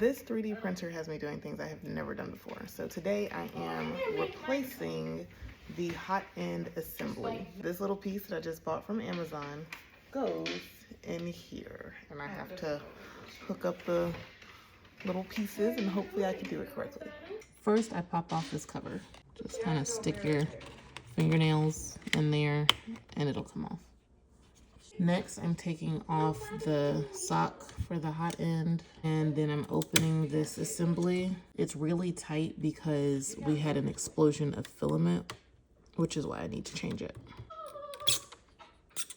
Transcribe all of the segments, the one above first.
This 3D printer has me doing things I have never done before. So today I am replacing the hot end assembly. This little piece that I just bought from Amazon goes in here, and I have to hook up the little pieces and hopefully I can do it correctly. First, I pop off this cover. Just kind of stick your fingernails in there and it'll come off. Next, I'm taking off the sock for the hot end, and then I'm opening this assembly. It's really tight because we had an explosion of filament, which is why I need to change it.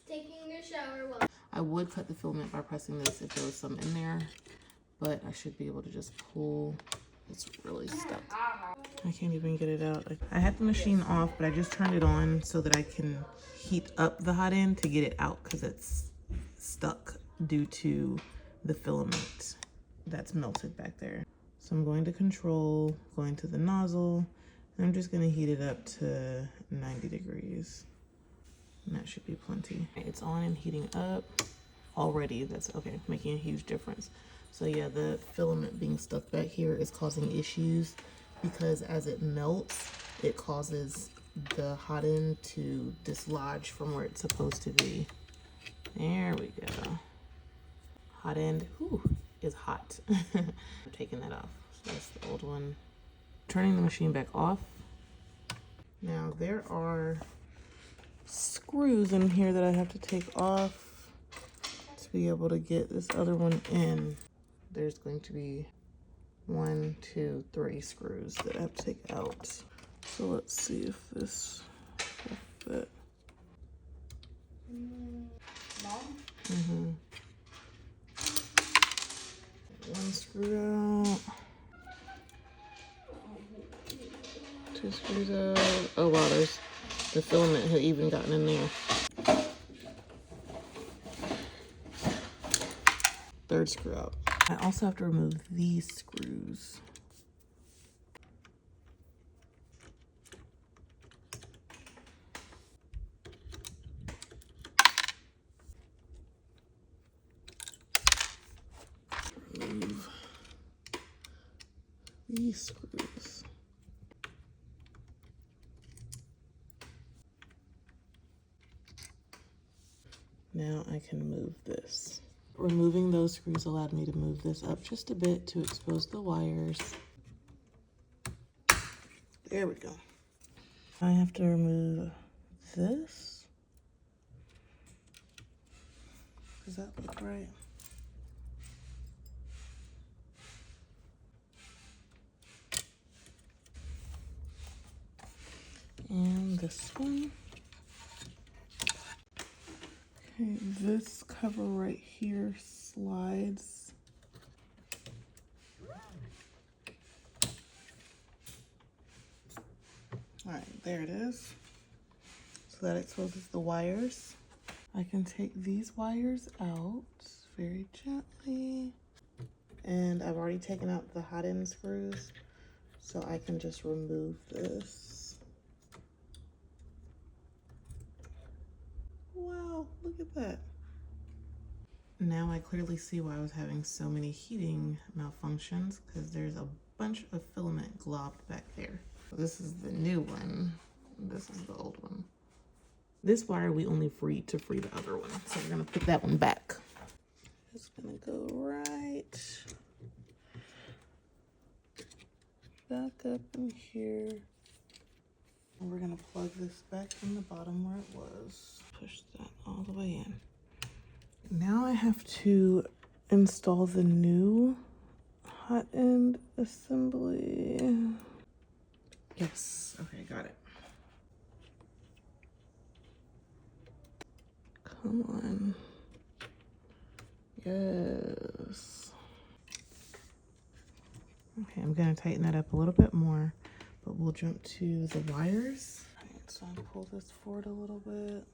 Taking a shower while I would cut the filament by pressing this if there was some in there, but I should be able to just pull. It's really stuck. I can't even get it out. I had the machine off, but I just turned it on so that I can heat up the hot end to get it out because it's stuck due to the filament that's melted back there. So I'm going to control, going to the nozzle, and I'm just gonna heat it up to 90 degrees. And that should be plenty. It's on and heating up already. That's okay, making a huge difference. So yeah, the filament being stuck back here is causing issues because as it melts, it causes the hot end to dislodge from where it's supposed to be. There we go. Hot end, is hot. I'm taking that off. So that's the old one. Turning the machine back off. Now there are screws in here that I have to take off to be able to get this other one in. There's going to be 1, 2, 3 screws that I have to take out. So let's see if this will fit. One screw out. 2 screws out. Oh wow, there's the filament had even gotten in there. 3rd screw out. I also have to remove these screws. Remove these screws. Now I can move this. Removing those screws allowed me to move this up just a bit to expose the wires. There we go. I have to remove this. Does that look right? And this one. Okay, this cover right here slides. All right, there it is. So that exposes the wires. I can take these wires out very gently. And I've already taken out the hot end screws, so I can just remove this. Wow, look at that. Now I clearly see why I was having so many heating malfunctions, because there's a bunch of filament globbed back there. This is the new one. This is the old one. This wire we only freed to free the other one. So we're gonna put that one back. Just gonna go right back up in here. And we're gonna plug this back in the bottom where it was. Push that all the way in. Now I have to install the new hot end assembly. Yes, okay, got it. Come on. Yes. Okay, I'm gonna tighten that up a little bit more, but we'll jump to the wires. All right, so I pull this forward a little bit.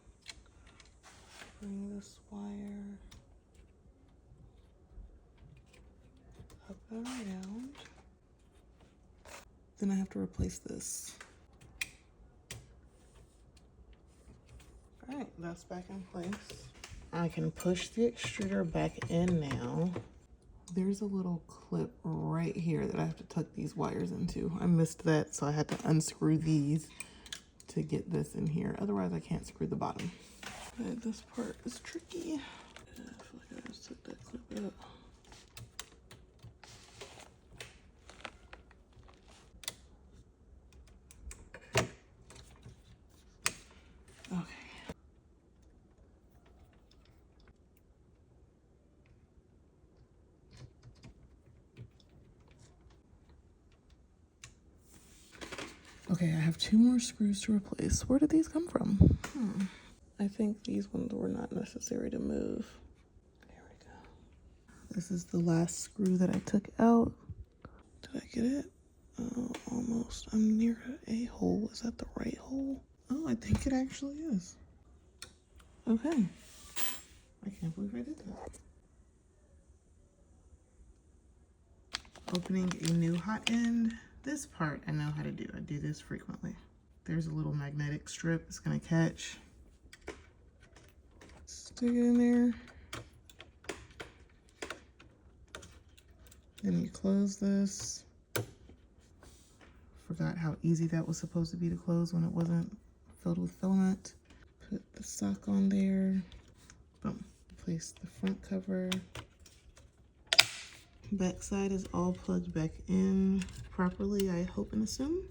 Bring this wire up and around. Then I have to replace this. All right, that's back in place. I can push the extruder back in now. There's a little clip right here that I have to tuck these wires into. I missed that, so I had to unscrew these to get this in here. Otherwise, I can't screw the bottom. But this part is tricky. I feel like I just took that clip out. Okay. Okay, I have 2 more screws to replace. Where did these come from? I think these ones were not necessary to move. There we go. This is the last screw that I took out. Did I get it? Oh, almost. I'm near a hole. Is that the right hole? Oh, I think it actually is. Okay. I can't believe I did that. Opening a new hot end. This part I know how to do. I do this frequently. There's a little magnetic strip it's gonna catch. Stick it in there. Then you close this. Forgot how easy that was supposed to be to close when it wasn't filled with filament. Put the sock on there. Boom. Place the front cover. Back side is all plugged back in properly, I hope and assume.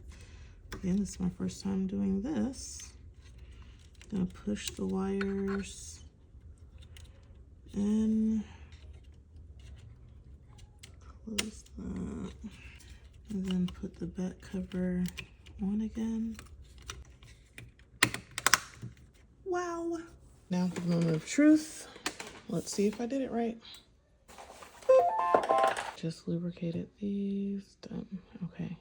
Again, this is my first time doing this. Gonna push the wires in. Close that. And then put the back cover on again. Wow. Now for the moment of truth. Let's see if I did it right. Just lubricated these. Done. Okay.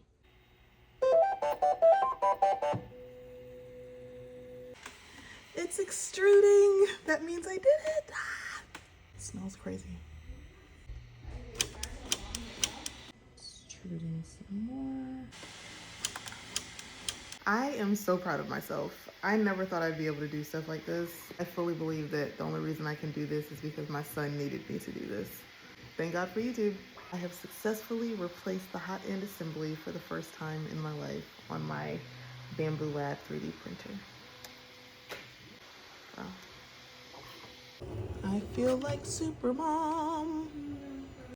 It's extruding. That means I did it. Ah, it smells crazy. Extruding some more. I am so proud of myself. I never thought I'd be able to do stuff like this. I fully believe that the only reason I can do this is because my son needed me to do this. Thank God for YouTube. I have successfully replaced the hot end assembly for the first time in my life on my Bambu Lab 3D printer. Wow. I feel like super mom.